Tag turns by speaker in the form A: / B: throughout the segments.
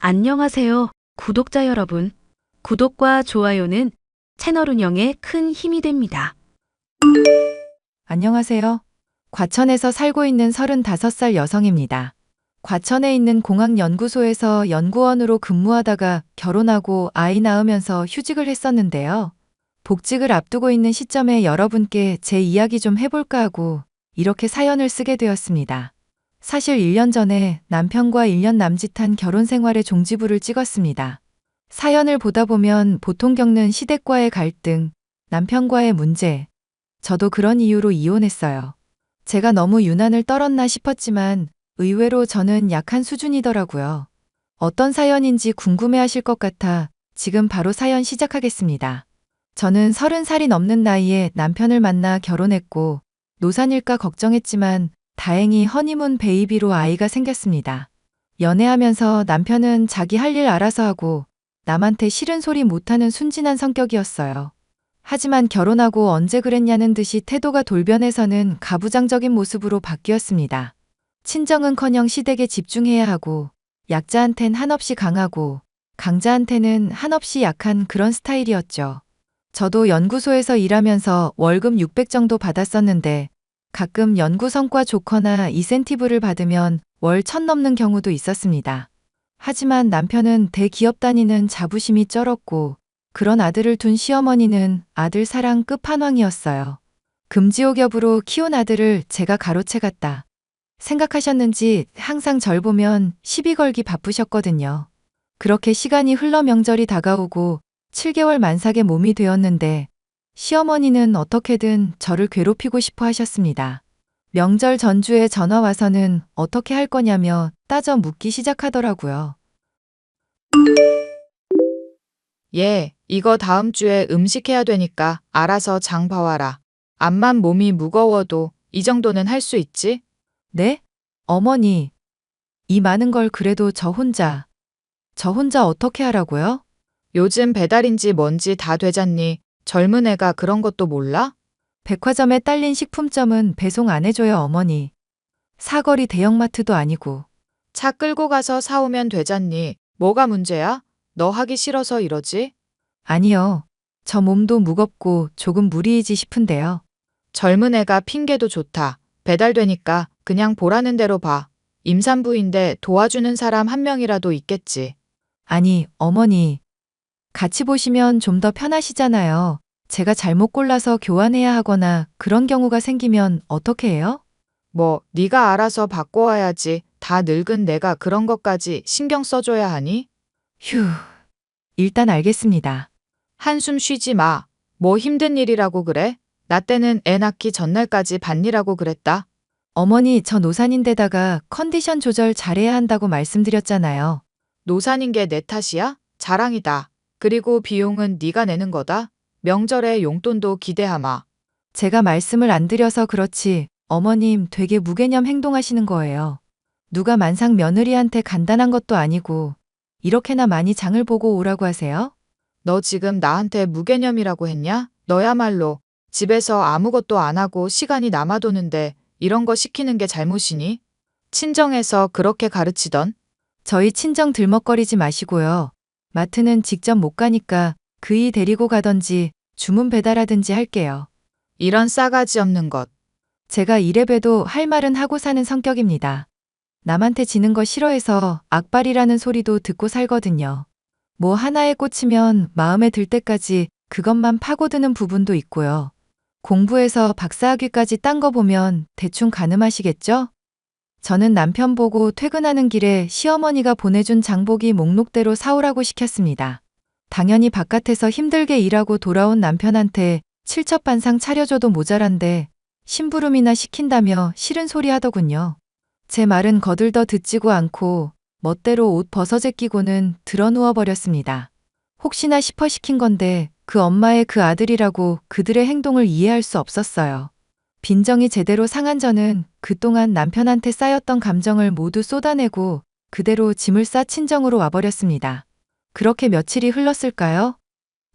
A: 안녕하세요, 구독자 여러분. 구독과 좋아요는 채널 운영에 큰 힘이 됩니다.
B: 안녕하세요. 과천에서 살고 있는 35살 여성입니다. 과천에 있는 공학연구소에서 연구원으로 근무하다가 결혼하고 아이 낳으면서 휴직을 했었는데요. 복직을 앞두고 있는 시점에 여러분께 제 이야기 좀 해볼까 하고 이렇게 사연을 쓰게 되었습니다. 사실 1년 전에 남편과 1년 남짓한 결혼 생활의 종지부를 찍었습니다. 사연을 보다 보면 보통 겪는 시댁과의 갈등, 남편과의 문제, 저도 그런 이유로 이혼했어요. 제가 너무 유난을 떨었나 싶었지만 의외로 저는 약한 수준이더라고요. 어떤 사연인지 궁금해하실 것 같아 지금 바로 사연 시작하겠습니다. 저는 30살이 넘는 나이에 남편을 만나 결혼했고 노산일까 걱정했지만 다행히 허니문 베이비로 아이가 생겼습니다. 연애하면서 남편은 자기 할 일 알아서 하고 남한테 싫은 소리 못하는 순진한 성격이었어요. 하지만 결혼하고 언제 그랬냐는 듯이 태도가 돌변해서는 가부장적인 모습으로 바뀌었습니다. 친정은커녕 시댁에 집중해야 하고 약자한텐 한없이 강하고 강자한테는 한없이 약한 그런 스타일이었죠. 저도 연구소에서 일하면서 월급 600 정도 받았었는데 가끔 연구 성과 좋거나 이센티브를 받으면 월 1000 넘는 경우도 있었습니다. 하지만 남편은 대기업 다니는 자부심이 쩔었고 그런 아들을 둔 시어머니는 아들 사랑 끝판왕이었어요. 금지옥엽으로 키운 아들을 제가 가로채갔다 생각하셨는지 항상 절 보면 시비 걸기 바쁘셨거든요. 그렇게 시간이 흘러 명절이 다가오고 7개월 만삭의 몸이 되었는데 시어머니는 어떻게든 저를 괴롭히고 싶어 하셨습니다. 명절 전주에 전화 와서는 어떻게 할 거냐며 따져 묻기 시작하더라고요.
C: 이거 다음 주에 음식 해야 되니까 알아서 장 봐와라. 암만 몸이 무거워도 이 정도는 할 수 있지?
B: 네? 어머니, 이 많은 걸 그래도 저 혼자 어떻게 하라고요?
C: 요즘 배달인지 뭔지 다 되잖니. 젊은 애가 그런 것도 몰라?
B: 백화점에 딸린 식품점은 배송 안 해줘요, 어머니. 사거리 대형마트도 아니고.
C: 차 끌고 가서 사오면 되잖니. 뭐가 문제야? 너 하기 싫어서 이러지?
B: 아니요. 저 몸도 무겁고 조금 무리이지 싶은데요.
C: 젊은 애가 핑계도 좋다. 배달되니까 그냥 보라는 대로 봐. 임산부인데 도와주는 사람 한 명이라도 있겠지.
B: 아니, 어머니. 같이 보시면 좀 더 편하시잖아요. 제가 잘못 골라서 교환해야 하거나 그런 경우가 생기면 어떻게 해요?
C: 뭐 네가 알아서 바꿔와야지. 다 늙은 내가 그런 것까지 신경 써줘야 하니?
B: 휴. 일단 알겠습니다.
C: 한숨 쉬지 마. 뭐 힘든 일이라고 그래? 나 때는 애 낳기 전날까지 밭일하고 그랬다.
B: 어머니, 저 노산인데다가 컨디션 조절 잘해야 한다고 말씀드렸잖아요.
C: 노산인 게 내 탓이야? 자랑이다. 그리고 비용은 네가 내는 거다. 명절에 용돈도 기대하마.
B: 제가 말씀을 안 드려서 그렇지 어머님 되게 무개념 행동하시는 거예요. 누가 만삭 며느리한테 간단한 것도 아니고 이렇게나 많이 장을 보고 오라고 하세요?
C: 너 지금 나한테 무개념이라고 했냐? 너야말로 집에서 아무것도 안 하고 시간이 남아도는데 이런 거 시키는 게 잘못이니? 친정에서 그렇게 가르치던?
B: 저희 친정 들먹거리지 마시고요. 마트는 직접 못 가니까 그이 데리고 가던지 주문 배달하든지 할게요.
C: 이런 싸가지 없는 것.
B: 제가 이래봬도 할 말은 하고 사는 성격입니다. 남한테 지는 거 싫어해서 악발이라는 소리도 듣고 살거든요. 뭐 하나에 꽂히면 마음에 들 때까지 그것만 파고드는 부분도 있고요. 공부해서 박사학위까지 딴 거 보면 대충 가늠하시겠죠? 저는 남편 보고 퇴근하는 길에 시어머니가 보내준 장보기 목록대로 사오라고 시켰습니다. 당연히 바깥에서 힘들게 일하고 돌아온 남편한테 칠첩반상 차려줘도 모자란데 심부름이나 시킨다며 싫은 소리 하더군요. 제 말은 거들떠 듣지고 않고 멋대로 옷 벗어제 끼고는 드러누워 버렸습니다. 혹시나 싶어 시킨 건데 그 엄마의 그 아들이라고 그들의 행동을 이해할 수 없었어요. 빈정이 제대로 상한 저는 그동안 남편한테 쌓였던 감정을 모두 쏟아내고 그대로 짐을 싸 친정으로 와버렸습니다. 그렇게 며칠이 흘렀을까요?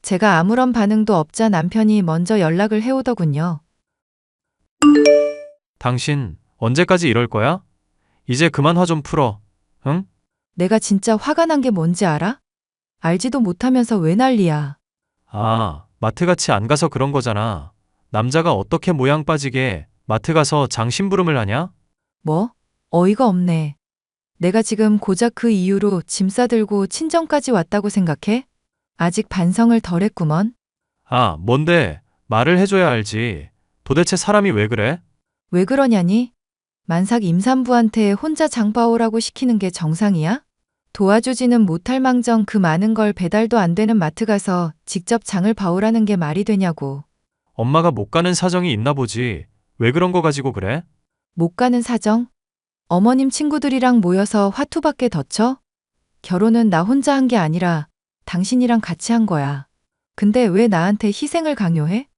B: 제가 아무런 반응도 없자 남편이 먼저 연락을 해오더군요.
D: 당신 언제까지 이럴 거야? 이제 그만 화 좀 풀어. 응?
B: 내가 진짜 화가 난 게 뭔지 알아? 알지도 못하면서 왜 난리야.
D: 아, 마트 같이 안 가서 그런 거잖아. 남자가 어떻게 모양 빠지게 마트 가서 장심부름을 하냐?
B: 뭐? 어이가 없네. 내가 지금 고작 그 이유로 짐 싸들고 친정까지 왔다고 생각해? 아직 반성을 덜 했구먼.
D: 아, 뭔데? 말을 해줘야 알지. 도대체 사람이 왜 그래?
B: 왜 그러냐니? 만삭 임산부한테 혼자 장 봐오라고 시키는 게 정상이야? 도와주지는 못할 망정 그 많은 걸 배달도 안 되는 마트 가서 직접 장을 봐오라는 게 말이 되냐고.
D: 엄마가 못 가는 사정이 있나 보지. 왜 그런 거 가지고 그래?
B: 못 가는 사정? 어머님 친구들이랑 모여서 화투밖에 더 쳐? 결혼은 나 혼자 한 게 아니라 당신이랑 같이 한 거야. 근데 왜 나한테 희생을 강요해?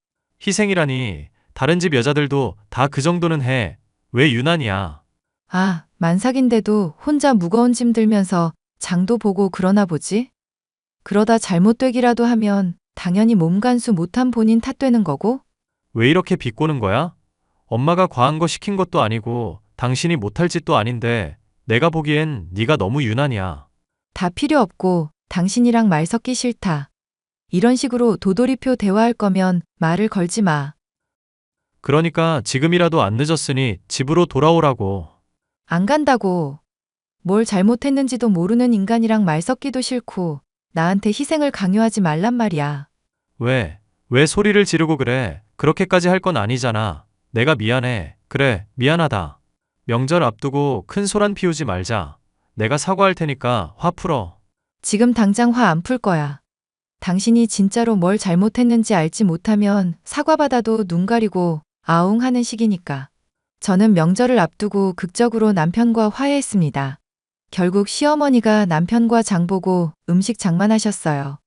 D: 희생이라니. 다른 집 여자들도 다 그 정도는 해. 왜 유난이야?
B: 아, 만삭인데도 혼자 무거운 짐 들면서 장도 보고 그러나 보지? 그러다 잘못되기라도 하면 당연히 몸간수 못한 본인 탓되는 거고?
D: 왜 이렇게 비꼬는 거야? 엄마가 과한 거 시킨 것도 아니고 당신이 못할 짓도 아닌데 내가 보기엔 네가 너무 유난이야.
B: 다 필요 없고 당신이랑 말 섞기 싫다. 이런 식으로 도돌이표 대화할 거면 말을 걸지 마.
D: 그러니까 지금이라도 안 늦었으니 집으로 돌아오라고.
B: 안 간다고. 뭘 잘못했는지도 모르는 인간이랑 말 섞기도 싫고 나한테 희생을 강요하지 말란 말이야.
D: 왜? 왜 소리를 지르고 그래? 그렇게까지 할 건 아니잖아. 내가 미안해. 그래, 미안하다. 명절 앞두고 큰 소란 피우지 말자. 내가 사과할 테니까 화 풀어.
B: 지금 당장 화 안 풀 거야. 당신이 진짜로 뭘 잘못했는지 알지 못하면 사과받아도 눈 가리고 아웅 하는 시기니까. 저는 명절을 앞두고 극적으로 남편과 화해했습니다. 결국 시어머니가 남편과 장보고 음식 장만하셨어요.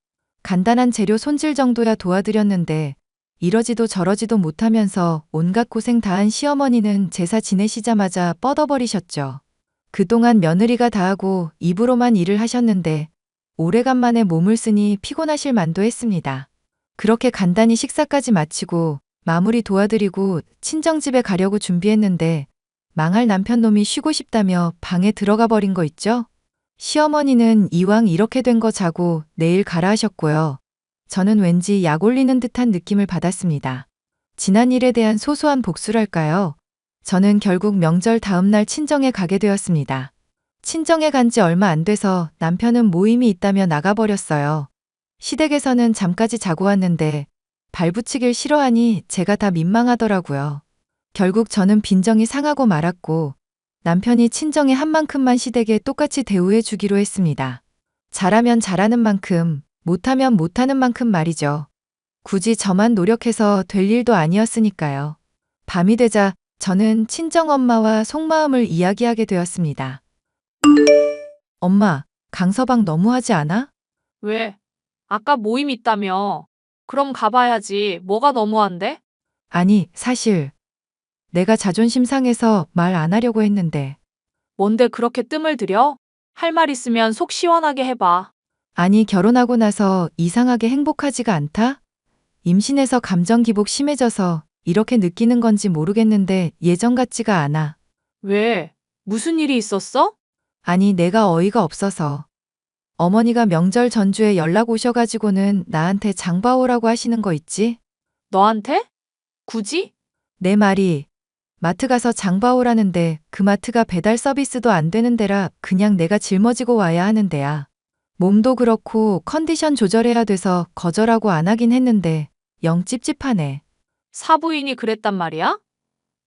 B: 간단한 재료 손질 정도야 도와드렸는데 이러지도 저러지도 못하면서 온갖 고생 다한 시어머니는 제사 지내시자마자 뻗어버리셨죠. 그동안 며느리가 다 하고 입으로만 일을 하셨는데 오래간만에 몸을 쓰니 피곤하실 만도 했습니다. 그렇게 간단히 식사까지 마치고 마무리 도와드리고 친정집에 가려고 준비했는데 망할 남편놈이 쉬고 싶다며 방에 들어가 버린 거 있죠? 시어머니는 이왕 이렇게 된 거 자고 내일 가라 하셨고요. 저는 왠지 약 올리는 듯한 느낌을 받았습니다. 지난 일에 대한 소소한 복수랄까요? 저는 결국 명절 다음 날 친정에 가게 되었습니다. 친정에 간 지 얼마 안 돼서 남편은 모임이 있다며 나가버렸어요. 시댁에서는 잠까지 자고 왔는데 발붙이길 싫어하니 제가 다 민망하더라고요. 결국 저는 빈정이 상하고 말았고 남편이 친정에 한 만큼만 시댁에 똑같이 대우해 주기로 했습니다. 잘하면 잘하는 만큼, 못하면 못하는 만큼 말이죠. 굳이 저만 노력해서 될 일도 아니었으니까요. 밤이 되자 저는 친정엄마와 속마음을 이야기하게 되었습니다. 엄마, 강서방 너무하지 않아?
E: 왜? 아까 모임 있다며. 그럼 가봐야지. 뭐가 너무한데?
B: 아니, 사실 내가 자존심 상해서 말 안 하려고 했는데.
E: 뭔데 그렇게 뜸을 들여? 할 말 있으면 속 시원하게 해봐.
B: 아니, 결혼하고 나서 이상하게 행복하지가 않다? 임신해서 감정 기복 심해져서 이렇게 느끼는 건지 모르겠는데 예전 같지가 않아.
E: 왜? 무슨 일이 있었어?
B: 아니, 내가 어이가 없어서. 어머니가 명절 전주에 연락 오셔가지고는 나한테 장 봐오라고 하시는 거 있지?
E: 너한테? 굳이?
B: 내 말이 마트 가서 장 봐오라는데 그 마트가 배달 서비스도 안 되는 데라 그냥 내가 짊어지고 와야 하는 데야. 몸도 그렇고 컨디션 조절해야 돼서 거절하고 안 하긴 했는데 영 찝찝하네.
E: 사부인이 그랬단 말이야?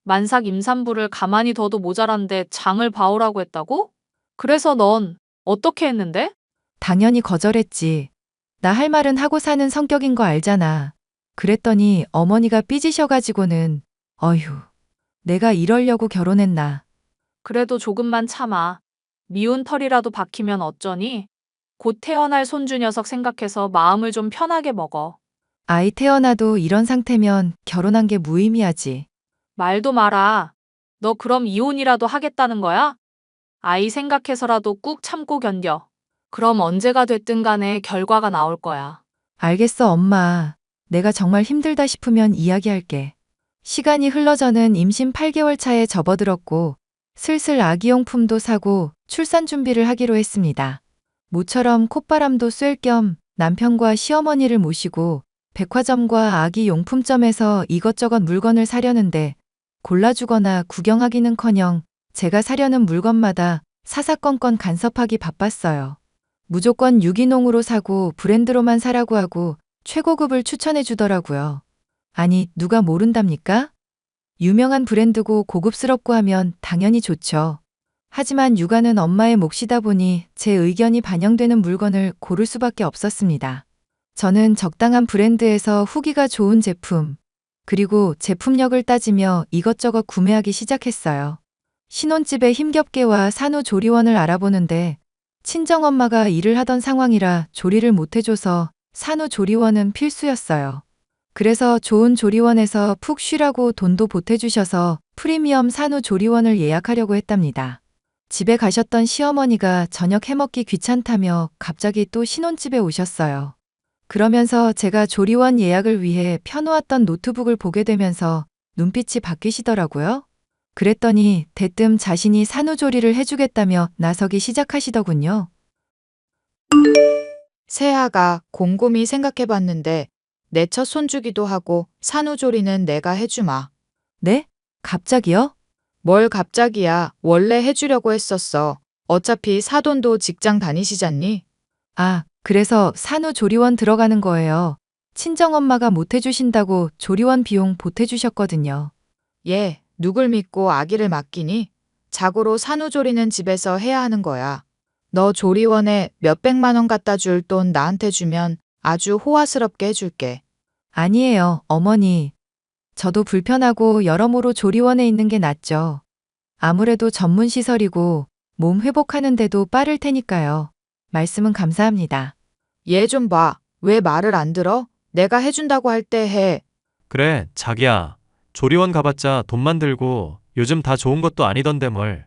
E: 만삭 임산부를 가만히 둬도 모자란데 장을 봐오라고 했다고? 그래서 넌 어떻게 했는데?
B: 당연히 거절했지. 나 할 말은 하고 사는 성격인 거 알잖아. 그랬더니 어머니가 삐지셔가지고는 어휴, 내가 이러려고 결혼했나.
E: 그래도 조금만 참아. 미운 털이라도 박히면 어쩌니? 곧 태어날 손주 녀석 생각해서 마음을 좀 편하게 먹어.
B: 아이 태어나도 이런 상태면 결혼한 게 무의미하지.
E: 말도 마라. 너 그럼 이혼이라도 하겠다는 거야? 아이 생각해서라도 꾹 참고 견뎌. 그럼 언제가 됐든 간에 결과가 나올 거야.
B: 알겠어, 엄마. 내가 정말 힘들다 싶으면 이야기할게. 시간이 흘러 저는 임신 8개월 차에 접어들었고 슬슬 아기용품도 사고 출산 준비를 하기로 했습니다. 모처럼 콧바람도 쐴 겸 남편과 시어머니를 모시고 백화점과 아기 용품점에서 이것저것 물건을 사려는데 골라주거나 구경하기는커녕 제가 사려는 물건마다 사사건건 간섭하기 바빴어요. 무조건 유기농으로 사고 브랜드로만 사라고 하고 최고급을 추천해 주더라고요. 아니, 누가 모른답니까? 유명한 브랜드고 고급스럽고 하면 당연히 좋죠. 하지만 육아는 엄마의 몫이다 보니 제 의견이 반영되는 물건을 고를 수밖에 없었습니다. 저는 적당한 브랜드에서 후기가 좋은 제품, 그리고 제품력을 따지며 이것저것 구매하기 시작했어요. 신혼집에 힘겹게 와 산후조리원을 알아보는데 친정엄마가 일을 하던 상황이라 조리를 못해줘서 산후조리원은 필수였어요. 그래서 좋은 조리원에서 푹 쉬라고 돈도 보태주셔서 프리미엄 산후조리원을 예약하려고 했답니다. 집에 가셨던 시어머니가 저녁 해먹기 귀찮다며 갑자기 또 신혼집에 오셨어요. 그러면서 제가 조리원 예약을 위해 펴놓았던 노트북을 보게 되면서 눈빛이 바뀌시더라고요. 그랬더니 대뜸 자신이 산후조리를 해주겠다며 나서기 시작하시더군요.
C: 새아가 곰곰이 생각해봤는데 내 첫 손주기도 하고 산후조리는 내가 해주마.
B: 네? 갑자기요?
C: 뭘 갑자기야. 원래 해주려고 했었어. 어차피 사돈도 직장 다니시잖니?
B: 아, 그래서 산후조리원 들어가는 거예요. 친정엄마가 못 해주신다고 조리원 비용 보태주셨거든요.
C: 얘, 누굴 믿고 아기를 맡기니? 자고로 산후조리는 집에서 해야 하는 거야. 너 조리원에 몇백만 원 갖다 줄 돈 나한테 주면 아주 호화스럽게 해줄게.
B: 아니에요, 어머니. 저도 불편하고 여러모로 조리원에 있는 게 낫죠. 아무래도 전문 시설이고 몸 회복하는데도 빠를 테니까요. 말씀은 감사합니다.
C: 얘 좀 봐. 왜 말을 안 들어? 내가 해준다고 할 때 해.
D: 그래, 자기야. 조리원 가봤자 돈만 들고 요즘 다 좋은 것도 아니던데 뭘.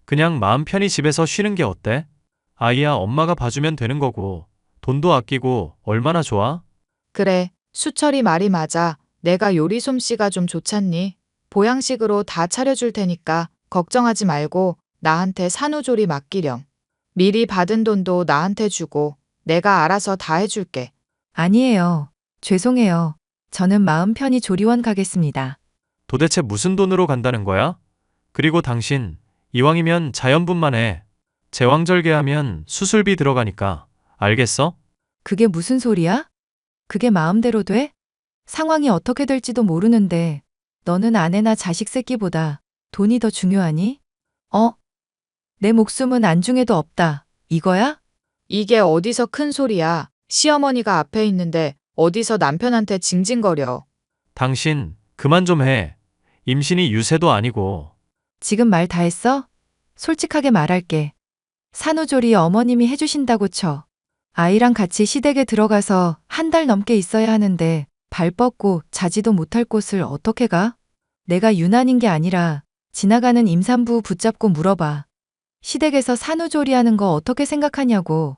D: 그냥 마음 편히 집에서 쉬는 게 어때? 아이야 엄마가 봐주면 되는 거고 돈도 아끼고 얼마나 좋아?
C: 그래, 수철이 말이 맞아. 내가 요리 솜씨가 좀 좋잖니? 보양식으로 다 차려줄 테니까 걱정하지 말고 나한테 산후조리 맡기렴. 미리 받은 돈도 나한테 주고 내가 알아서 다 해줄게.
B: 아니에요. 죄송해요. 저는 마음 편히 조리원 가겠습니다.
D: 도대체 무슨 돈으로 간다는 거야? 그리고 당신 이왕이면 자연분만 해. 제왕절개하면 수술비 들어가니까. 알겠어?
B: 그게 무슨 소리야? 그게 마음대로 돼? 상황이 어떻게 될지도 모르는데 너는 아내나 자식 새끼보다 돈이 더 중요하니? 내 목숨은 안중에도 없다. 이거야?
C: 이게 어디서 큰 소리야. 시어머니가 앞에 있는데 어디서 남편한테 징징거려.
D: 당신 그만 좀 해. 임신이 유세도 아니고.
B: 지금 말 다 했어? 솔직하게 말할게. 산후조리 어머님이 해주신다고 쳐. 아이랑 같이 시댁에 들어가서 한 달 넘게 있어야 하는데 발 뻗고 자지도 못할 곳을 어떻게 가? 내가 유난인 게 아니라 지나가는 임산부 붙잡고 물어봐. 시댁에서 산후조리하는 거 어떻게 생각하냐고.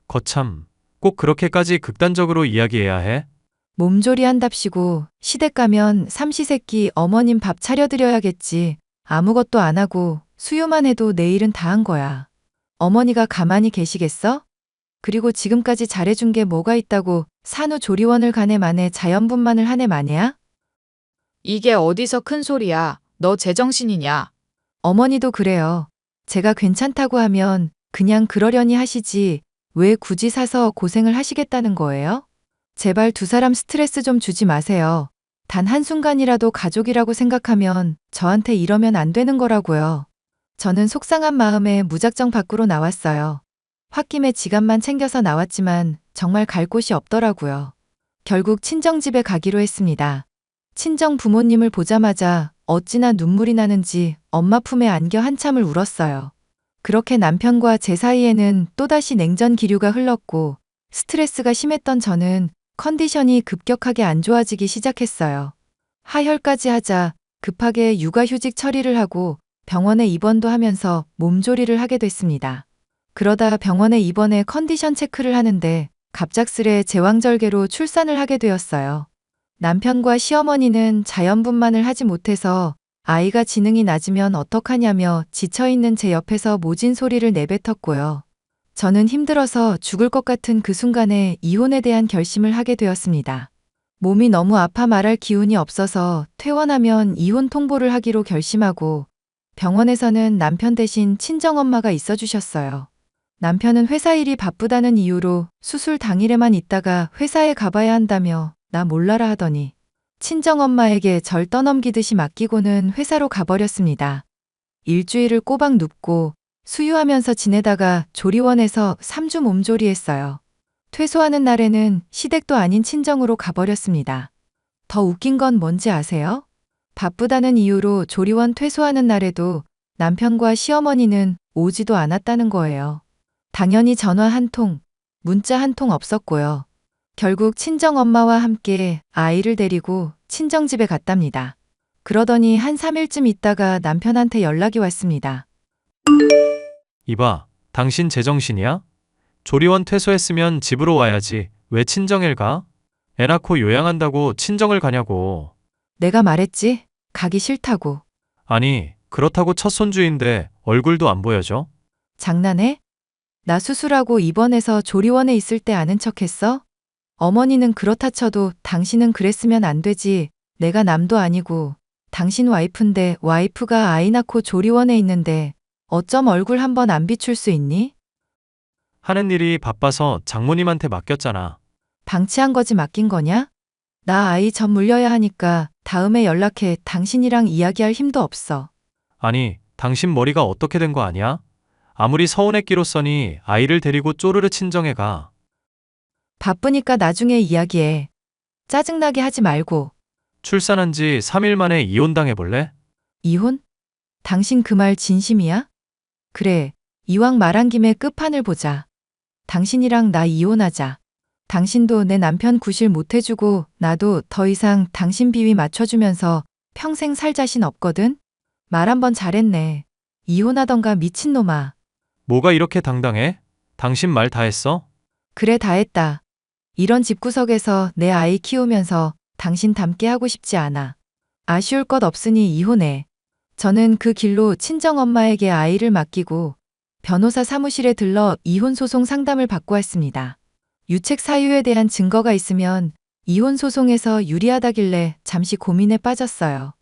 D: 거참, 꼭 그렇게까지 극단적으로 이야기해야 해?
B: 몸조리 한답시고 시댁 가면 삼시세끼 어머님 밥 차려드려야겠지. 아무것도 안 하고 수유만 해도 내일은 다 한 거야. 어머니가 가만히 계시겠어? 그리고 지금까지 잘해준 게 뭐가 있다고 산후조리원을 가네 마네 자연분만을 하네 마네야?
C: 이게 어디서 큰 소리야. 너 제정신이냐?
B: 어머니도 그래요. 제가 괜찮다고 하면 그냥 그러려니 하시지 왜 굳이 사서 고생을 하시겠다는 거예요? 제발 두 사람 스트레스 좀 주지 마세요. 단 한순간이라도 가족이라고 생각하면 저한테 이러면 안 되는 거라고요. 저는 속상한 마음에 무작정 밖으로 나왔어요. 홧김에 지갑만 챙겨서 나왔지만 정말 갈 곳이 없더라고요. 결국 친정집에 가기로 했습니다. 친정 부모님을 보자마자 어찌나 눈물이 나는지 엄마 품에 안겨 한참을 울었어요. 그렇게 남편과 제 사이에는 또다시 냉전 기류가 흘렀고 스트레스가 심했던 저는 컨디션이 급격하게 안 좋아지기 시작했어요. 하혈까지 하자 급하게 육아휴직 처리를 하고 병원에 입원도 하면서 몸조리를 하게 됐습니다. 그러다 병원에 입원해 컨디션 체크를 하는데 갑작스레 제왕절개로 출산을 하게 되었어요. 남편과 시어머니는 자연분만을 하지 못해서 아이가 지능이 낮으면 어떡하냐며 지쳐있는 제 옆에서 모진 소리를 내뱉었고요. 저는 힘들어서 죽을 것 같은 그 순간에 이혼에 대한 결심을 하게 되었습니다. 몸이 너무 아파 말할 기운이 없어서 퇴원하면 이혼 통보를 하기로 결심하고 병원에서는 남편 대신 친정엄마가 있어주셨어요. 남편은 회사 일이 바쁘다는 이유로 수술 당일에만 있다가 회사에 가봐야 한다며 나 몰라라 하더니 친정엄마에게 절 떠넘기듯이 맡기고는 회사로 가버렸습니다. 일주일을 꼬박 눕고 수유하면서 지내다가 조리원에서 3주 몸조리했어요. 퇴소하는 날에는 시댁도 아닌 친정으로 가버렸습니다. 더 웃긴 건 뭔지 아세요? 바쁘다는 이유로 조리원 퇴소하는 날에도 남편과 시어머니는 오지도 않았다는 거예요. 당연히 전화 한 통, 문자 한 통 없었고요. 결국 친정엄마와 함께 아이를 데리고 친정집에 갔답니다. 그러더니 한 3일쯤 있다가 남편한테 연락이 왔습니다.
D: 이봐, 당신 제정신이야? 조리원 퇴소했으면 집으로 와야지. 왜 친정을 가? 애 낳고 요양한다고 친정을 가냐고.
B: 내가 말했지? 가기 싫다고.
D: 아니, 그렇다고 첫 손주인데 얼굴도 안 보여줘?
B: 장난해? 나 수술하고 입원해서 조리원에 있을 때 아는 척했어? 어머니는 그렇다 쳐도 당신은 그랬으면 안 되지. 내가 남도 아니고 당신 와이프인데 와이프가 아이 낳고 조리원에 있는데 어쩜 얼굴 한번 안 비출 수 있니?
D: 하는 일이 바빠서 장모님한테 맡겼잖아.
B: 방치한 거지 맡긴 거냐? 나 아이 젖 물려야 하니까 다음에 연락해. 당신이랑 이야기할 힘도 없어.
D: 아니, 당신 머리가 어떻게 된 거 아니야? 아무리 서운했기로써니 아이를 데리고 쪼르르 친정에 가.
B: 바쁘니까 나중에 이야기해. 짜증나게 하지 말고.
D: 출산한 지 3일 만에 이혼당해볼래?
B: 이혼? 당신 그 말 진심이야? 그래, 이왕 말한 김에 끝판을 보자. 당신이랑 나 이혼하자. 당신도 내 남편 구실 못 해주고 나도 더 이상 당신 비위 맞춰주면서 평생 살 자신 없거든? 말 한번 잘했네. 이혼하던가 미친놈아.
D: 뭐가 이렇게 당당해? 당신 말 다 했어?
B: 그래 다 했다. 이런 집구석에서 내 아이 키우면서 당신 닮게 하고 싶지 않아. 아쉬울 것 없으니 이혼해. 저는 그 길로 친정엄마에게 아이를 맡기고 변호사 사무실에 들러 이혼소송 상담을 받고 왔습니다. 유책 사유에 대한 증거가 있으면 이혼소송에서 유리하다길래 잠시 고민에 빠졌어요.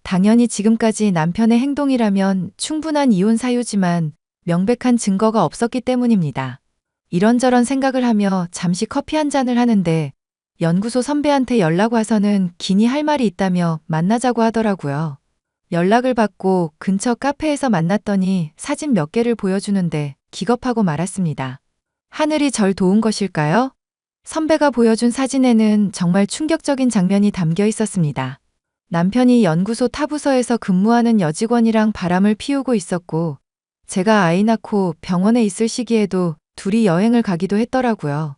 B: 당연히 지금까지 남편의 행동이라면 충분한 이혼 사유지만 명백한 증거가 없었기 때문입니다. 이런저런 생각을 하며 잠시 커피 한 잔을 하는데 연구소 선배한테 연락 와서는 기니 할 말이 있다며 만나자고 하더라고요. 연락을 받고 근처 카페에서 만났더니 사진 몇 개를 보여주는데 기겁하고 말았습니다. 하늘이 절 도운 것일까요? 선배가 보여준 사진에는 정말 충격적인 장면이 담겨 있었습니다. 남편이 연구소 타부서에서 근무하는 여직원이랑 바람을 피우고 있었고 제가 아이 낳고 병원에 있을 시기에도 둘이 여행을 가기도 했더라고요.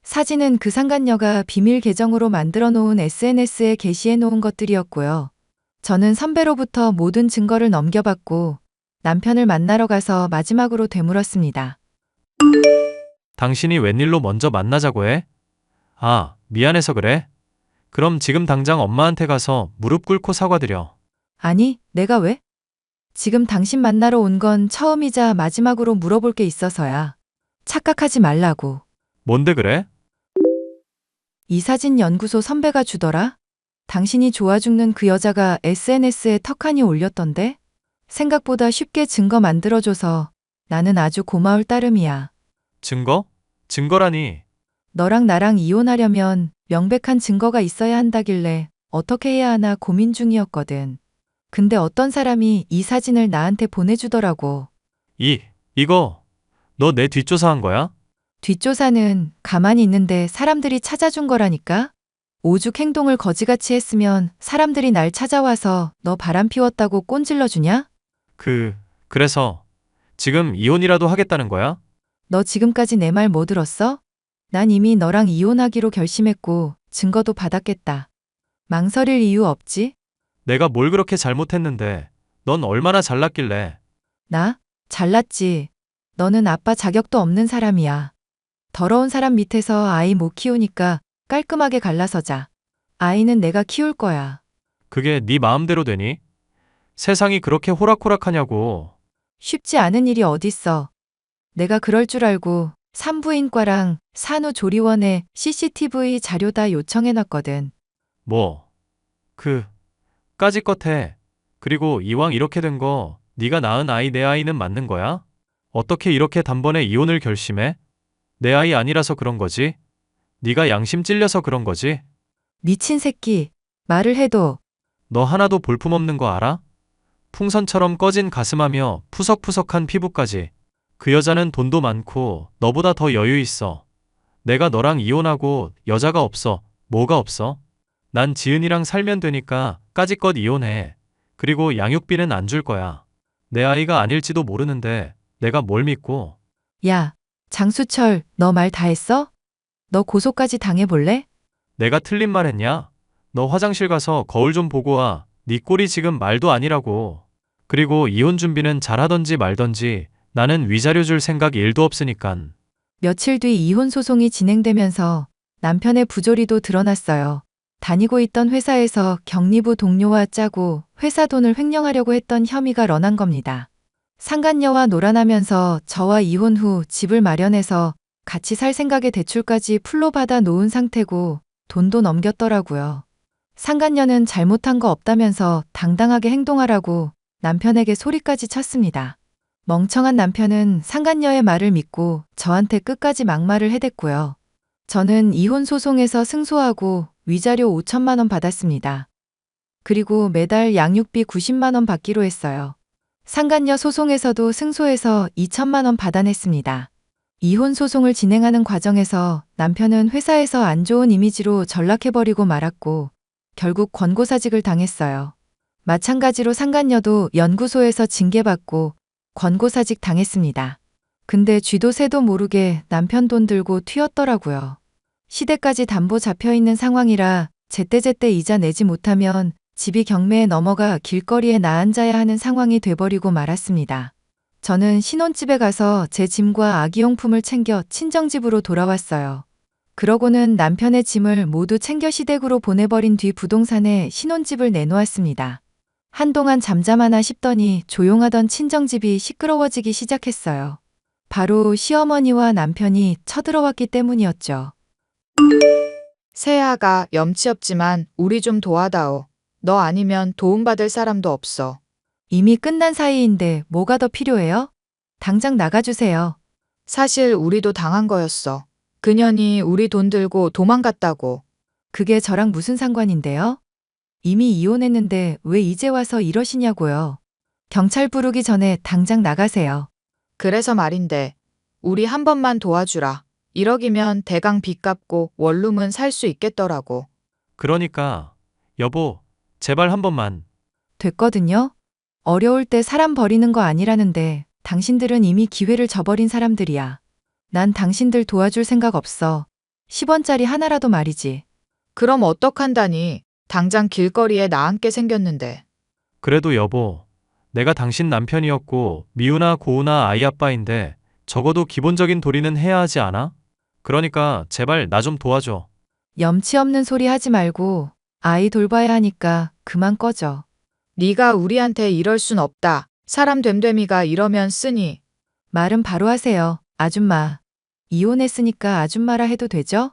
B: 사진은 그 상간녀가 비밀 계정으로 만들어 놓은 SNS에 게시해 놓은 것들이었고요. 저는 선배로부터 모든 증거를 넘겨받고 남편을 만나러 가서 마지막으로 되물었습니다.
D: 당신이 웬일로 먼저 만나자고 해? 아, 미안해서 그래? 그럼 지금 당장 엄마한테 가서 무릎 꿇고 사과드려.
B: 아니, 내가 왜? 지금 당신 만나러 온 건 처음이자 마지막으로 물어볼 게 있어서야. 착각하지 말라고.
D: 뭔데 그래?
B: 이 사진 연구소 선배가 주더라? 당신이 좋아 죽는 그 여자가 SNS에 턱하니 올렸던데? 생각보다 쉽게 증거 만들어줘서 나는 아주 고마울 따름이야.
D: 증거? 증거라니.
B: 너랑 나랑 이혼하려면 명백한 증거가 있어야 한다길래 어떻게 해야 하나 고민 중이었거든. 근데 어떤 사람이 이 사진을 나한테 보내주더라고.
D: 이거, 너 내 뒷조사한 거야?
B: 뒷조사는 가만히 있는데 사람들이 찾아준 거라니까? 오죽 행동을 거지같이 했으면 사람들이 날 찾아와서 너 바람 피웠다고 꼰질러 주냐?
D: 그래서 지금 이혼이라도 하겠다는 거야?
B: 너 지금까지 내 말 뭐 들었어? 난 이미 너랑 이혼하기로 결심했고 증거도 받았겠다. 망설일 이유 없지?
D: 내가 뭘 그렇게 잘못했는데 넌 얼마나 잘났길래.
B: 나? 잘났지. 너는 아빠 자격도 없는 사람이야. 더러운 사람 밑에서 아이 못 키우니까 깔끔하게 갈라서자. 아이는 내가 키울 거야.
D: 그게 네 마음대로 되니? 세상이 그렇게 호락호락하냐고.
B: 쉽지 않은 일이 어딨어. 내가 그럴 줄 알고 산부인과랑 산후조리원에 CCTV 자료 다 요청해놨거든.
D: 뭐, 까짓것 해. 그리고 이왕 이렇게 된 거 네가 낳은 아이 내 아이는 맞는 거야? 어떻게 이렇게 단번에 이혼을 결심해? 내 아이 아니라서 그런 거지? 네가 양심 찔려서 그런 거지?
B: 미친 새끼. 말을 해도
D: 너 하나도 볼품없는 거 알아? 풍선처럼 꺼진 가슴하며 푸석푸석한 피부까지. 그 여자는 돈도 많고 너보다 더 여유 있어. 내가 너랑 이혼하고 여자가 없어. 뭐가 없어? 난 지은이랑 살면 되니까 까짓것 이혼해. 그리고 양육비는 안 줄 거야. 내 아이가 아닐지도 모르는데 내가 뭘 믿고.
B: 야, 장수철, 너 말 다 했어? 너 고소까지 당해볼래?
D: 내가 틀린 말 했냐? 너 화장실 가서 거울 좀 보고 와. 네 꼴이 지금 말도 아니라고. 그리고 이혼 준비는 잘하던지 말던지 나는 위자료 줄 생각 1도 없으니깐.
B: 며칠 뒤 이혼 소송이 진행되면서 남편의 부조리도 드러났어요. 다니고 있던 회사에서 격리부 동료와 짜고 회사 돈을 횡령하려고 했던 혐의가 런한 겁니다. 상간녀와 놀아나면서 저와 이혼 후 집을 마련해서 같이 살 생각에 대출까지 풀로 받아 놓은 상태고 돈도 넘겼더라고요. 상간녀는 잘못한 거 없다면서 당당하게 행동하라고 남편에게 소리까지 쳤습니다. 멍청한 남편은 상간녀의 말을 믿고 저한테 끝까지 막말을 해댔고요. 저는 이혼 소송에서 승소하고 위자료 5천만 원 받았습니다. 그리고 매달 양육비 90만 원 받기로 했어요. 상간녀 소송에서도 승소해서 2천만 원 받아냈습니다. 이혼 소송을 진행하는 과정에서 남편은 회사에서 안 좋은 이미지로 전락해버리고 말았고 결국 권고사직을 당했어요. 마찬가지로 상간녀도 연구소에서 징계받고 권고사직 당했습니다. 근데 쥐도 새도 모르게 남편 돈 들고 튀었더라고요. 시댁까지 담보 잡혀있는 상황이라 제때제때 이자 내지 못하면 집이 경매에 넘어가 길거리에 나앉아야 하는 상황이 돼버리고 말았습니다. 저는 신혼집에 가서 제 짐과 아기용품을 챙겨 친정집으로 돌아왔어요. 그러고는 남편의 짐을 모두 챙겨 시댁으로 보내버린 뒤 부동산에 신혼집을 내놓았습니다. 한동안 잠잠하나 싶더니 조용하던 친정집이 시끄러워지기 시작했어요. 바로 시어머니와 남편이 쳐들어왔기 때문이었죠.
C: 새아가 염치 없지만 우리 좀 도와다오. 너 아니면 도움받을 사람도 없어.
B: 이미 끝난 사이인데 뭐가 더 필요해요? 당장 나가주세요.
C: 사실 우리도 당한 거였어. 그년이 우리 돈 들고 도망갔다고.
B: 그게 저랑 무슨 상관인데요? 이미 이혼했는데 왜 이제 와서 이러시냐고요. 경찰 부르기 전에 당장 나가세요.
C: 그래서 말인데 우리 한 번만 도와주라. 1억이면 대강 빚 갚고 원룸은 살 수 있겠더라고.
D: 그러니까 여보, 제발 한 번만.
B: 됐거든요. 어려울 때 사람 버리는 거 아니라는데 당신들은 이미 기회를 저버린 사람들이야. 난 당신들 도와줄 생각 없어. 10원짜리 하나라도 말이지.
C: 그럼 어떡한다니. 당장 길거리에 나 앉게 생겼는데.
D: 그래도 여보, 내가 당신 남편이었고 미우나 고우나 아이 아빠인데 적어도 기본적인 도리는 해야 하지 않아? 그러니까 제발 나 좀 도와줘.
B: 염치 없는 소리 하지 말고 아이 돌봐야 하니까 그만 꺼져.
C: 네가 우리한테 이럴 순 없다. 사람 됨됨이가 이러면 쓰니.
B: 말은 바로 하세요. 아줌마. 이혼했으니까 아줌마라 해도 되죠?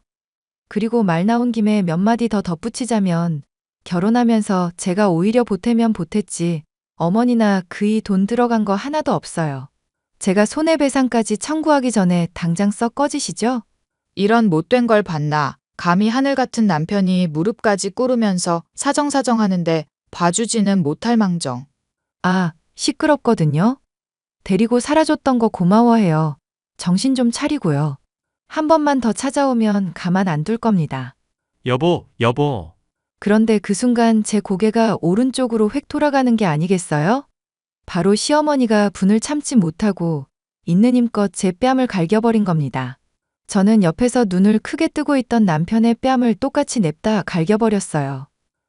B: 그리고 말 나온 김에 몇 마디 더 덧붙이자면 결혼하면서 제가 오히려 보태면 보탰지 어머니나 그이 돈 들어간 거 하나도 없어요. 제가 손해배상까지 청구하기 전에 당장 썩 꺼지시죠?
C: 이런 못된 걸 봤나. 감히 하늘 같은 남편이 무릎까지 꿇으면서 사정사정 하는데 봐주지는 못할 망정.
B: 아, 시끄럽거든요. 데리고 살아줬던 거 고마워해요. 정신 좀 차리고요. 한 번만 더 찾아오면 가만 안 둘 겁니다.
D: 여보, 여보.
B: 그런데 그 순간 제 고개가 오른쪽으로 획 돌아가는 게 아니겠어요? 바로 시어머니가 분을 참지 못하고 있는 힘껏 제 뺨을 갈겨버린 겁니다. 저는 옆에서 눈을 크게 뜨고 있던 남편의 뺨을 똑같이 냅다 갈겨버렸어요.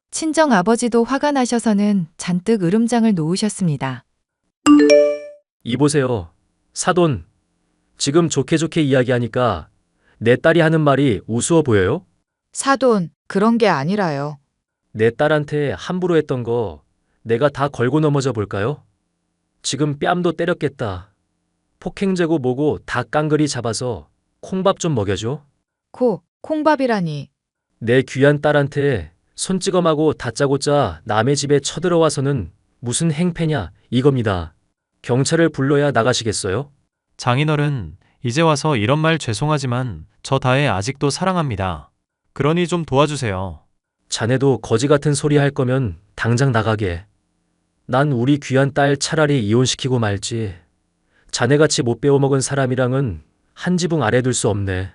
B: 친정 아버지도 화가 나셔서는 잔뜩 으름장을 놓으셨습니다.
F: 이보세요. 사돈. 지금 좋게 좋게 이야기하니까 내 딸이 하는 말이 우스워 보여요?
C: 사돈, 그런 게 아니라요.
F: 내 딸한테 함부로 했던 거 내가 다 걸고 넘어져 볼까요? 지금 뺨도 때렸겠다. 폭행죄고 뭐고 다 깡그리 잡아서 콩밥 좀 먹여줘.
C: 콩밥이라니.
F: 내 귀한 딸한테 손찌검하고 다짜고짜 남의 집에 쳐들어와서는 무슨 행패냐 이겁니다. 경찰을 불러야 나가시겠어요?
D: 장인어른, 이제 와서 이런 말 죄송하지만 저 다혜 아직도 사랑합니다. 그러니 좀 도와주세요.
F: 자네도 거지 같은 소리 할 거면 당장 나가게. 난 우리 귀한 딸 차라리 이혼시키고 말지. 자네같이 못 배워먹은 사람이랑은 한 지붕 아래 둘 수 없네.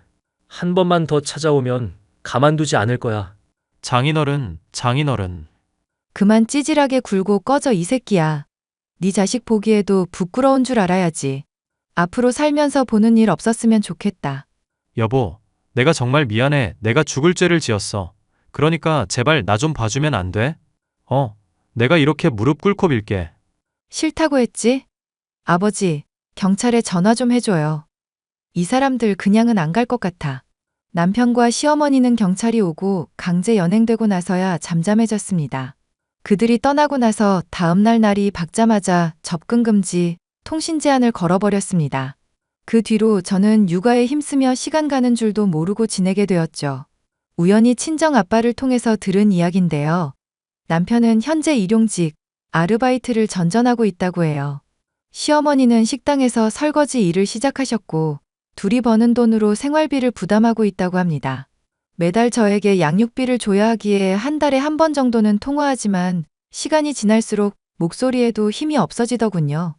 F: 한 번만 더 찾아오면 가만두지 않을 거야.
D: 장인어른, 장인어른.
B: 그만 찌질하게 굴고 꺼져 이 새끼야. 네 자식 보기에도 부끄러운 줄 알아야지. 앞으로 살면서 보는 일 없었으면 좋겠다.
D: 여보, 내가 정말 미안해. 내가 죽을 죄를 지었어. 그러니까 제발 나 좀 봐주면 안 돼? 내가 이렇게 무릎 꿇고 빌게.
B: 싫다고 했지? 아버지, 경찰에 전화 좀 해줘요. 이 사람들 그냥은 안 갈 것 같아. 남편과 시어머니는 경찰이 오고 강제 연행되고 나서야 잠잠해졌습니다. 그들이 떠나고 나서 다음날 날이 밝자마자 접근 금지, 통신 제한을 걸어버렸습니다. 그 뒤로 저는 육아에 힘쓰며 시간 가는 줄도 모르고 지내게 되었죠. 우연히 친정 아빠를 통해서 들은 이야기인데요. 남편은 현재 일용직, 아르바이트를 전전하고 있다고 해요. 시어머니는 식당에서 설거지 일을 시작하셨고 둘이 버는 돈으로 생활비를 부담하고 있다고 합니다. 매달 저에게 양육비를 줘야 하기에 한 달에 한 번 정도는 통화하지만 시간이 지날수록 목소리에도 힘이 없어지더군요.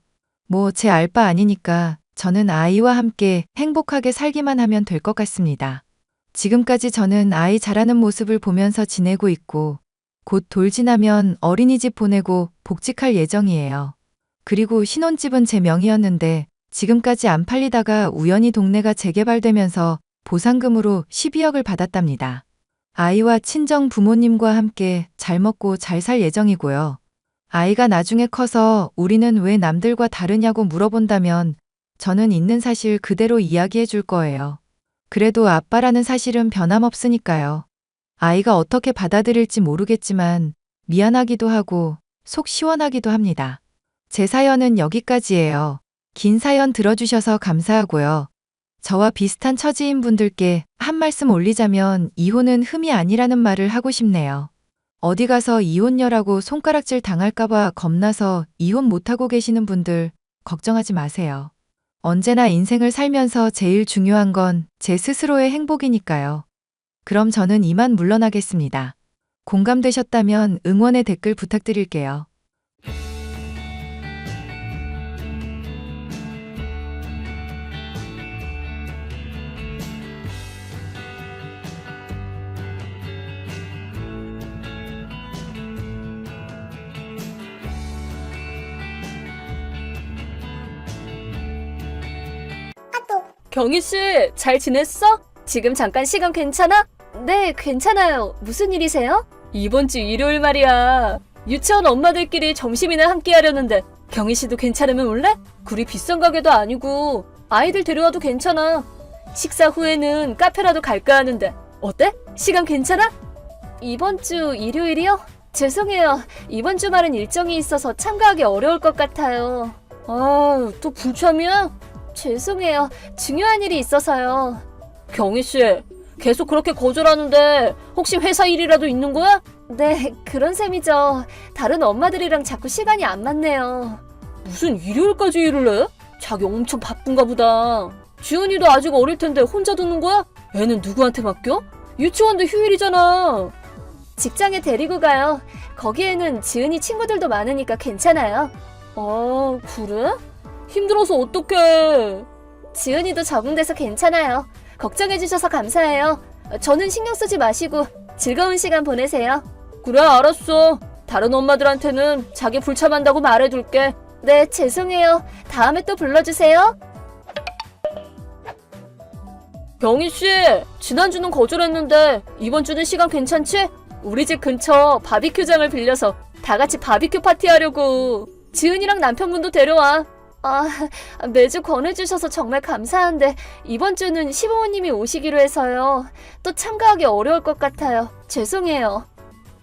B: 뭐 제 알 바 아니니까 저는 아이와 함께 행복하게 살기만 하면 될 것 같습니다. 지금까지 저는 아이 자라는 모습을 보면서 지내고 있고 곧 돌 지나면 어린이집 보내고 복직할 예정이에요. 그리고 신혼집은 제 명의였는데 지금까지 안 팔리다가 우연히 동네가 재개발되면서 보상금으로 12억을 받았답니다. 아이와 친정 부모님과 함께 잘 먹고 잘 살 예정이고요. 아이가 나중에 커서 우리는 왜 남들과 다르냐고 물어본다면 저는 있는 사실 그대로 이야기해 줄 거예요. 그래도 아빠라는 사실은 변함없으니까요. 아이가 어떻게 받아들일지 모르겠지만 미안하기도 하고 속 시원하기도 합니다. 제 사연은 여기까지예요. 긴 사연 들어주셔서 감사하고요. 저와 비슷한 처지인 분들께 한 말씀 올리자면 이혼은 흠이 아니라는 말을 하고 싶네요. 어디 가서 이혼녀라고 손가락질 당할까봐 겁나서 이혼 못하고 계시는 분들 걱정하지 마세요. 언제나 인생을 살면서 제일 중요한 건 제 스스로의 행복이니까요. 그럼 저는 이만 물러나겠습니다. 공감되셨다면 응원의 댓글 부탁드릴게요.
G: 경희 씨, 잘 지냈어? 지금 잠깐 시간 괜찮아? 네, 괜찮아요. 무슨 일이세요? 이번 주 일요일 말이야. 유치원 엄마들끼리 점심이나 함께 하려는데 경희 씨도 괜찮으면 올래? 그리 비싼 가게도 아니고 아이들 데려와도 괜찮아. 식사 후에는 카페라도 갈까 하는데 어때? 시간 괜찮아? 이번 주 일요일이요? 죄송해요. 이번 주말은 일정이 있어서 참가하기 어려울 것 같아요. 아, 또 불참이야? 죄송해요. 중요한 일이 있어서요. 경희 씨, 계속 그렇게 거절하는데 혹시 회사 일이라도 있는 거야? 네, 그런 셈이죠. 다른 엄마들이랑 자꾸 시간이 안 맞네요. 무슨 일요일까지 일을 해? 자기 엄청 바쁜가 보다. 지은이도 아직 어릴 텐데 혼자 두는 거야? 애는 누구한테 맡겨? 유치원도 휴일이잖아. 직장에 데리고 가요. 거기에는 지은이 친구들도 많으니까 괜찮아요. 아, 그래? 힘들어서 어떡해. 지은이도 적응돼서 괜찮아요. 걱정해주셔서 감사해요. 저는 신경 쓰지 마시고 즐거운 시간 보내세요. 그래, 알았어. 다른 엄마들한테는 자기 불참한다고 말해둘게. 네, 죄송해요. 다음에 또 불러주세요. 경희씨, 지난주는 거절했는데 이번 주는 시간 괜찮지? 우리 집 근처 바비큐장을 빌려서 다 같이 바비큐 파티하려고. 지은이랑 남편분도 데려와. 아, 매주 권해주셔서 정말 감사한데 이번 주는 시부모님이 오시기로 해서요. 또 참가하기 어려울 것 같아요. 죄송해요.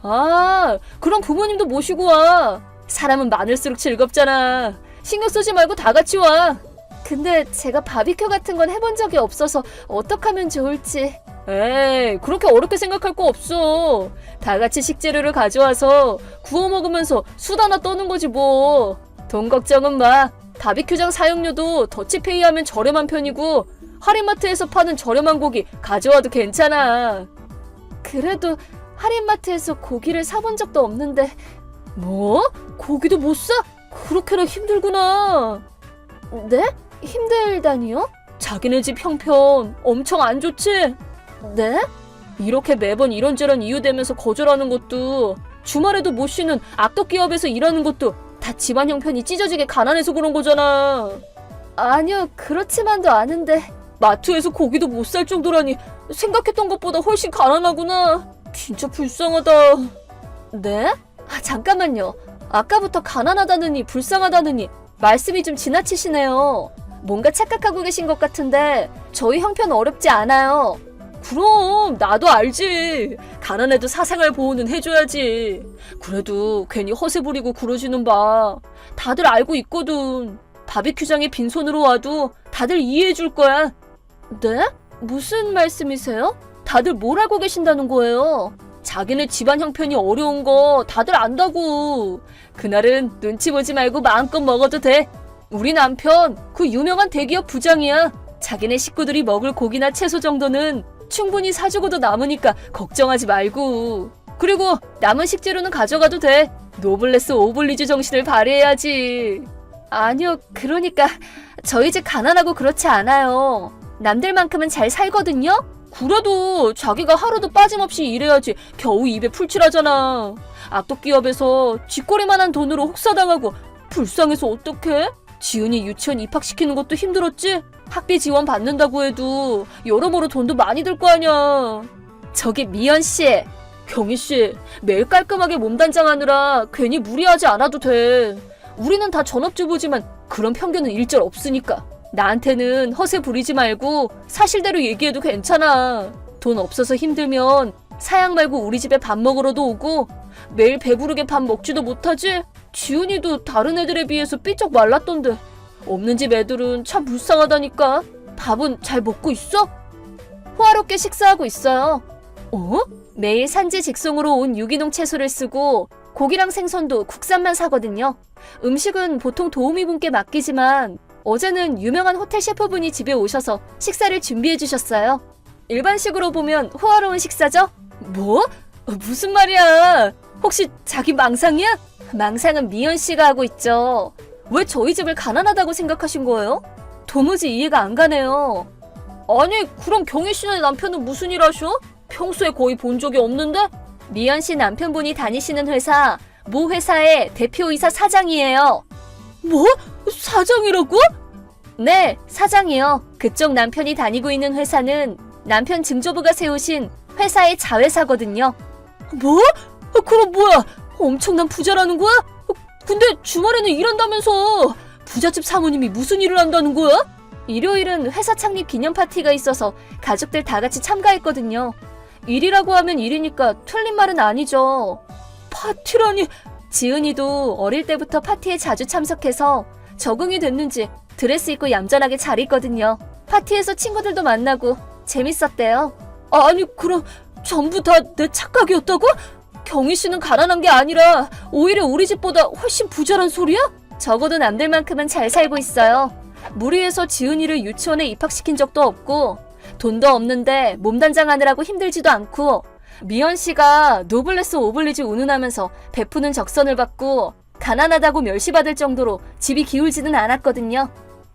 G: 아, 그럼 부모님도 모시고 와. 사람은 많을수록 즐겁잖아. 신경 쓰지 말고 다 같이 와. 근데 제가 바비큐 같은 건 해본 적이 없어서 어떻게 하면 좋을지. 에이, 그렇게 어렵게 생각할 거 없어. 다 같이 식재료를 가져와서 구워 먹으면서 수다나 떠는 거지 뭐. 돈 걱정은 마. 바비큐장 사용료도 더치페이 하면 저렴한 편이고 할인마트에서 파는 저렴한 고기 가져와도 괜찮아. 그래도 할인마트에서 고기를 사본 적도 없는데. 뭐? 고기도 못 사? 그렇게나 힘들구나. 네? 힘들다니요? 자기네 집 형편 엄청 안 좋지? 네? 이렇게 매번 이런저런 이유 대면서 거절하는 것도, 주말에도 못 쉬는 악덕기업에서 일하는 것도 다 집안 형편이 찢어지게 가난해서 그런 거잖아. 아니요, 그렇지만도 않은데. 마트에서 고기도 못 살 정도라니 생각했던 것보다 훨씬 가난하구나. 진짜 불쌍하다. 네? 아, 잠깐만요. 아까부터 가난하다느니 불쌍하다느니 말씀이 좀 지나치시네요. 뭔가 착각하고 계신 것 같은데 저희 형편 어렵지 않아요. 그럼 나도 알지. 가난해도 사생활 보호는 해줘야지. 그래도 괜히 허세 부리고 그러지는 마. 다들 알고 있거든. 바비큐장에 빈손으로 와도 다들 이해해줄 거야. 네? 무슨 말씀이세요? 다들 뭘 알고 계신다는 거예요? 자기네 집안 형편이 어려운 거 다들 안다고. 그날은 눈치 보지 말고 마음껏 먹어도 돼. 우리 남편 그 유명한 대기업 부장이야. 자기네 식구들이 먹을 고기나 채소 정도는 충분히 사주고도 남으니까 걱정하지 말고. 그리고 남은 식재료는 가져가도 돼. 노블레스 오블리주 정신을 발휘해야지. 아니요, 그러니까 저희 집 가난하고 그렇지 않아요. 남들만큼은 잘 살거든요? 그래도 자기가 하루도 빠짐없이 일해야지 겨우 입에 풀칠하잖아. 악덕기업에서 쥐꼬리만한 돈으로 혹사당하고 불쌍해서 어떡해? 지은이 유치원 입학시키는 것도 힘들었지? 학비 지원 받는다고 해도 여러모로 돈도 많이 들 거 아니야. 저기 미연씨, 경희씨, 매일 깔끔하게 몸단장하느라 괜히 무리하지 않아도 돼. 우리는 다 전업주부지만 그런 편견은 일절 없으니까. 나한테는 허세 부리지 말고 사실대로 얘기해도 괜찮아. 돈 없어서 힘들면 사양 말고 우리 집에 밥 먹으러도 오고 매일 배부르게 밥 먹지도 못하지? 지훈이도 다른 애들에 비해서 삐쩍 말랐던데. 없는 집 애들은 참 불쌍하다니까. 밥은 잘 먹고 있어? 호화롭게 식사하고 있어요. 어? 매일 산지 직송으로 온 유기농 채소를 쓰고 고기랑 생선도 국산만 사거든요. 음식은 보통 도우미분께 맡기지만 어제는 유명한 호텔 셰프분이 집에 오셔서 식사를 준비해 주셨어요. 일반식으로 보면 호화로운 식사죠? 뭐? 무슨 말이야? 혹시 자기 망상이야? 망상은 미연 씨가 하고 있죠. 왜 저희 집을 가난하다고 생각하신 거예요? 도무지 이해가 안 가네요. 아니, 그럼 경희 씨네 남편은 무슨 일 하셔? 평소에 거의 본 적이 없는데? 미연 씨 남편분이 다니시는 회사, 모 회사의 대표이사 사장이에요. 뭐? 사장이라고? 네, 사장이요. 그쪽 남편이 다니고 있는 회사는 남편 증조부가 세우신 회사의 자회사거든요. 뭐? 그럼 뭐야? 엄청난 부자라는 거야? 근데 주말에는 일한다면서. 부잣집 사모님이 무슨 일을 한다는 거야? 일요일은 회사 창립 기념 파티가 있어서 가족들 다 같이 참가했거든요. 일이라고 하면 일이니까 틀린 말은 아니죠. 파티라니. 지은이도 어릴 때부터 파티에 자주 참석해서 적응이 됐는지 드레스 입고 얌전하게 잘 있거든요. 파티에서 친구들도 만나고 재밌었대요. 아니, 그럼 전부 다 내 착각이었다고? 경희 씨는 가난한 게 아니라 오히려 우리 집보다 훨씬 부자란 소리야? 적어도 남들만큼은 잘 살고 있어요. 무리해서 지은이를 유치원에 입학시킨 적도 없고 돈도 없는데 몸단장하느라고 힘들지도 않고 미연 씨가 노블레스 오블리주 운운하면서 베푸는 적선을 받고 가난하다고 멸시받을 정도로 집이 기울지는 않았거든요.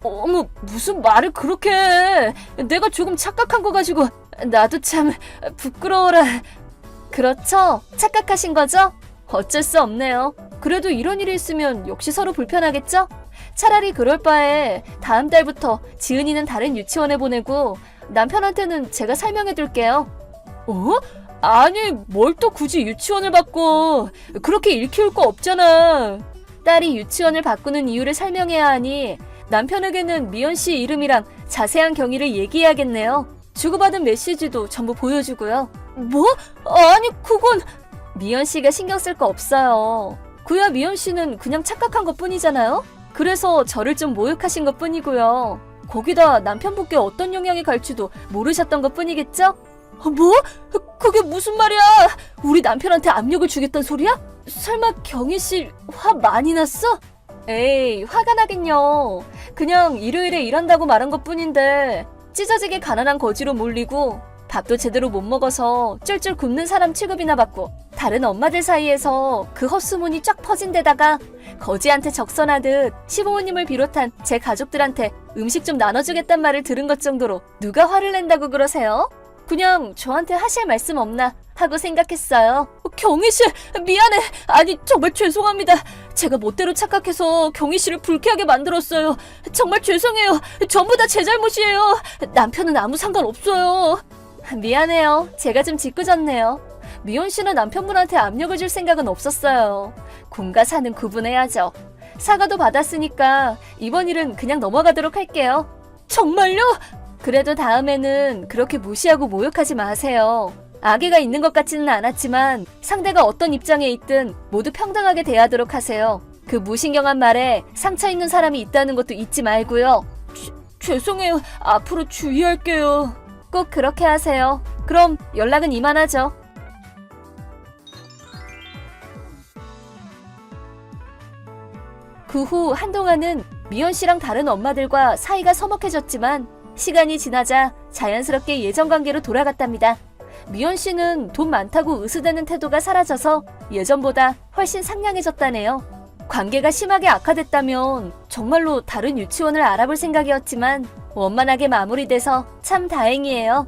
G: 어머, 무슨 말을 그렇게 해. 내가 조금 착각한 거 가지고 나도 참 부끄러워라. 그렇죠? 착각하신 거죠? 어쩔 수 없네요. 그래도 이런 일이 있으면 역시 서로 불편하겠죠? 차라리 그럴 바에 다음 달부터 지은이는 다른 유치원에 보내고 남편한테는 제가 설명해둘게요. 어? 아니, 뭘 또 굳이 유치원을 바꿔. 그렇게 일 키울 거 없잖아. 딸이 유치원을 바꾸는 이유를 설명해야 하니 남편에게는 미연 씨 이름이랑 자세한 경위를 얘기해야겠네요. 주고받은 메시지도 전부 보여주고요. 뭐? 아니, 그건... 미연 씨가 신경 쓸 거 없어요. 그야 미연 씨는 그냥 착각한 것 뿐이잖아요? 그래서 저를 좀 모욕하신 것 뿐이고요. 거기다 남편분께 어떤 영향이 갈지도 모르셨던 것 뿐이겠죠? 뭐? 그게 무슨 말이야? 우리 남편한테 압력을 주겠다는 소리야? 설마 경희 씨 화 많이 났어? 에이, 화가 나긴요. 그냥 일요일에 일한다고 말한 것 뿐인데 찢어지게 가난한 거지로 몰리고 밥도 제대로 못 먹어서 쫄쫄 굶는 사람 취급이나 받고 다른 엄마들 사이에서 그 헛소문이 쫙 퍼진 데다가 거지한테 적선하듯 시부모님을 비롯한 제 가족들한테 음식 좀 나눠주겠단 말을 들은 것 정도로 누가 화를 낸다고 그러세요? 그냥 저한테 하실 말씀 없나 하고 생각했어요. 경희 씨, 미안해. 아니, 정말 죄송합니다. 제가 멋대로 착각해서 경희 씨를 불쾌하게 만들었어요. 정말 죄송해요. 전부 다 제 잘못이에요. 남편은 아무 상관없어요. 미안해요. 제가 좀 짓궂었네요. 미연 씨는 남편분한테 압력을 줄 생각은 없었어요. 공과 사는 구분해야죠. 사과도 받았으니까 이번 일은 그냥 넘어가도록 할게요. 정말요? 그래도 다음에는 그렇게 무시하고 모욕하지 마세요. 악의가 있는 것 같지는 않았지만 상대가 어떤 입장에 있든 모두 평등하게 대하도록 하세요. 그 무신경한 말에 상처 있는 사람이 있다는 것도 잊지 말고요. 죄송해요. 앞으로 주의할게요. 꼭 그렇게 하세요. 그럼 연락은 이만하죠. 그 후 한동안은 미연 씨랑 다른 엄마들과 사이가 서먹해졌지만 시간이 지나자 자연스럽게 예전 관계로 돌아갔답니다. 미연 씨는 돈 많다고 으스대는 태도가 사라져서 예전보다 훨씬 상냥해졌다네요. 관계가 심하게 악화됐다면 정말로 다른 유치원을 알아볼 생각이었지만 원만하게 마무리돼서 참 다행이에요.